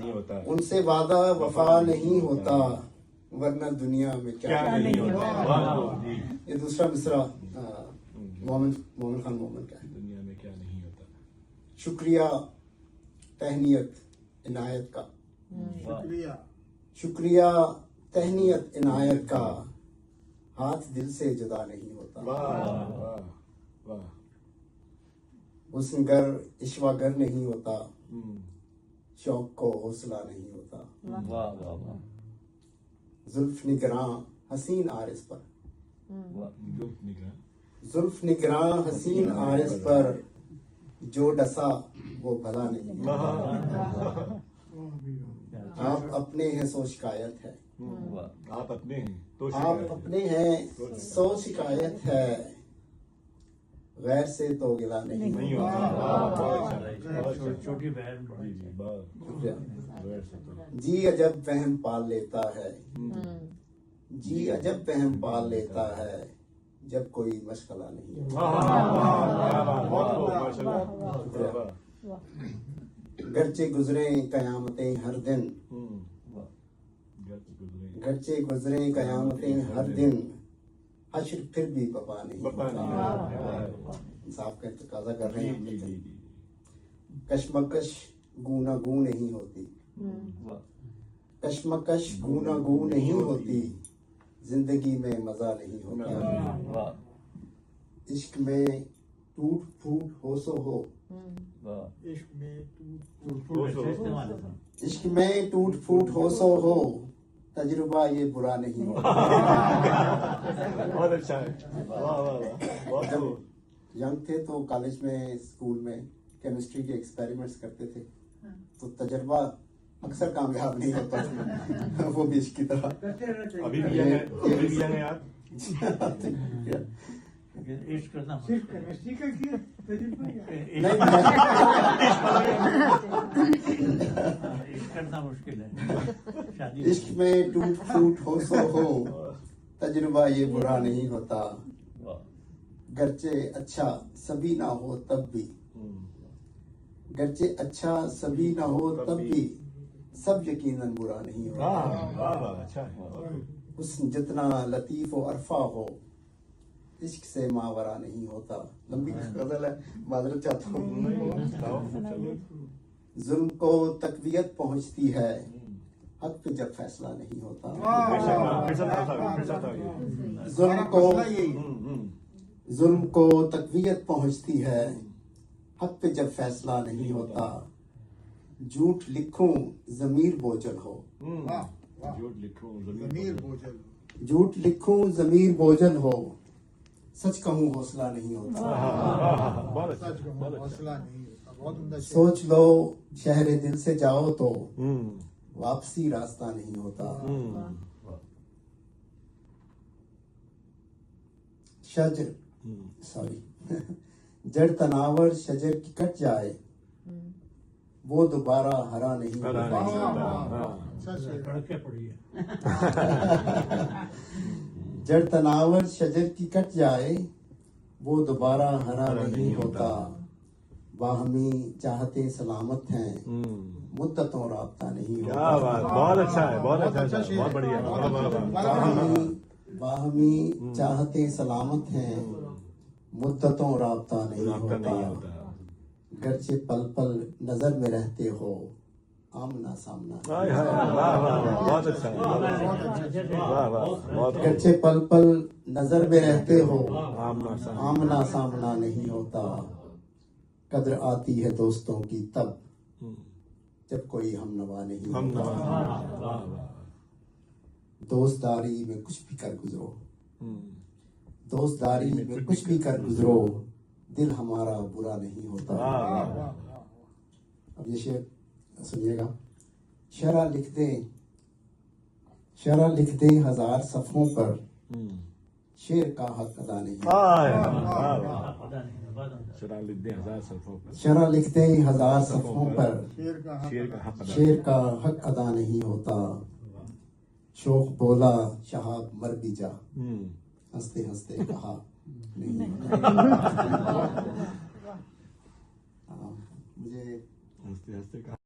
नहीं होता, उनसे वादा वफा नहीं होता, वरना दुनिया में क्या नहीं होता। वाह जी, ये दूसरा मिसरा मोमिन खान मोमिन का है। दुनिया में क्या नहीं होता। शुक्रिया तहनीयत इनायत का, शुक्रिया तहनीयत इनायत का, हाथ दिल से जुदा नहीं होता। वाह वाह वाह। हुस्नगर इश्वागर नहीं होता, हम्म, शौक को हौसला नहीं होता। वाह वाह वाह। जुल्फ निगरां हसीन आरिस पर, जो निकला जुल्फ निगरां हसीन आरिस पर, जो डसा वो भला नहीं। आप अपने हैं सो शिकायत है, आप अपने हैं तो आप अपने हैं सो शिकायत है, गैर से तो गिला नहीं। नहीं होता। वाह, बहुत अच्छा, बहुत अच्छा। छोटी बहन जी जी, बहुत शुक्रिया। गैर से तो। जी अजब वहम पाल लेता है, जी अजब वहम पाल लेता है, जब कोई मशगला नहीं। वाह वाह वाह वाह, बहुत खूब, माशाल्लाह। वाह, वाह। गरचे गुजरे कयामतें हर दिन, घर से गुजरे, गरचे गुजरे कयामतें हर दिन, हश्र फिर भी बपा नहीं। पता नहीं। इंसाफ का तकाजा कर रहे जी हैं। जी जी जी। कशमकश गूना गू नहीं होती, कशमकश गूना गू नहीं होती, जिंदगी में मजा नहीं होता। इश्क में टूट फूट हो सो हो, इश्क में इश्क में टूट फूट हो सो हो, तजुर्बा ये बुरा नहीं होता। बहुत अच्छा है। वाह वाह वाह, बहुत खूब। यंग थे तो कॉलेज में स्कूल में केमिस्ट्री के एक्सपेरिमेंट्स करते थे, तो तजुर्बा अक्सर कामयाब नहीं होता था। वो भी इसकी तरह अभी भी यंग है, अभी भी यंग है आप। इश्क करना सिर्फ केमिस्ट्री का किया तजुर्बा क्या? इश्क करना मुश्किल है। शादी इश्क में टूट फूट हो सो हो, तजुर्बा ये बुरा नहीं होता। गरचे अच्छा सभी ना हो तब भी, गरचे अच्छा सभी ना हो तब भी, सब यकीनन बुरा नहीं वाह होता। वाह वाह, अच्छा है। हुस्न जितना लतीफ व अरफा हो, इश्क से मावरा नहीं होता। लंबी गजल है, माजरत चाहता हूँ। जुल्म को तकवीयत पहुंचती है, हक पे जब फैसला नहीं होता। जुल्म को जुल्म को तकवीयत पहुंचती है, हक पे जब फैसला नहीं होता। झूठ लिखूं जमीर बोझल हो, झूठ लिखूं जमीर बोझल, झूठ लिखूं जमीर बोझल हो, सच कहूं हौसला नहीं होता। बहुत अच्छा, सच बहुत कहूं अच्छा। हौसला नहीं होता। बहुत उम्दा शेर। सोच लो शहरे दिल से जाओ तो, वापसी रास्ता नहीं होता। शजर सॉरी जड़ तनावर शजर की कट जाए, वो दोबारा हरा नहीं हरा होता। नहीं होता। अच्छा शेर। पढ़ पड़ी है। जड़ तनावर शजर की कट जाए, वो दोबारा हरा नहीं होता। बाहमी चाहते सलामत हैं, मुद्दतों राब्ता नहीं क्या होता। बात, बहुत अच्छा है, बहुत अच्छा अच्छा है, शेर बहुत है। बढ़िया। वाह वाह वाह। बाहमी चाहते सलामत हैं, मुद्दतों राब्ता नहीं राब्ता नहीं होता। होता। गरचे पल पल नजर में रहते हो, आमना सामना। हाय हाय, वाह वाह वाह, बहुत अच्छा है, वाह वाह, बहुत खूब। गरचे पल पल नजर में रहते हो, आमना सामना। आमना सामना नहीं होता। कद्र आती है दोस्तों की तब, जब कोई हमनवा नहीं हम होता। वाह वाह। दोस्तदारी में कुछ भी कर गुजरो, दोस्तदारी में कुछ भी कर गुजरो, दिल हमारा बुरा नहीं होता। वाह वाह वाह वाह। वाह। अब ये शेर सुनिएगा। शरा लिख दे, शरा लिख दे हजार सफ़ों पर, शेर का हक अदा नहीं। हाय, वाह वाह। पता नहीं पता नहीं। शरा लिख दे 1000 सफ़ों पर, शरा लिख दे हजार सफ़ों पर, शेर का हक शेर का हक अदा। शेर का हक अदा नहीं होता। शोख बोला शहाब मर भी जा, हंसते हंसते कहा नहीं। हाँ, मुझे हंसते हंसते कहा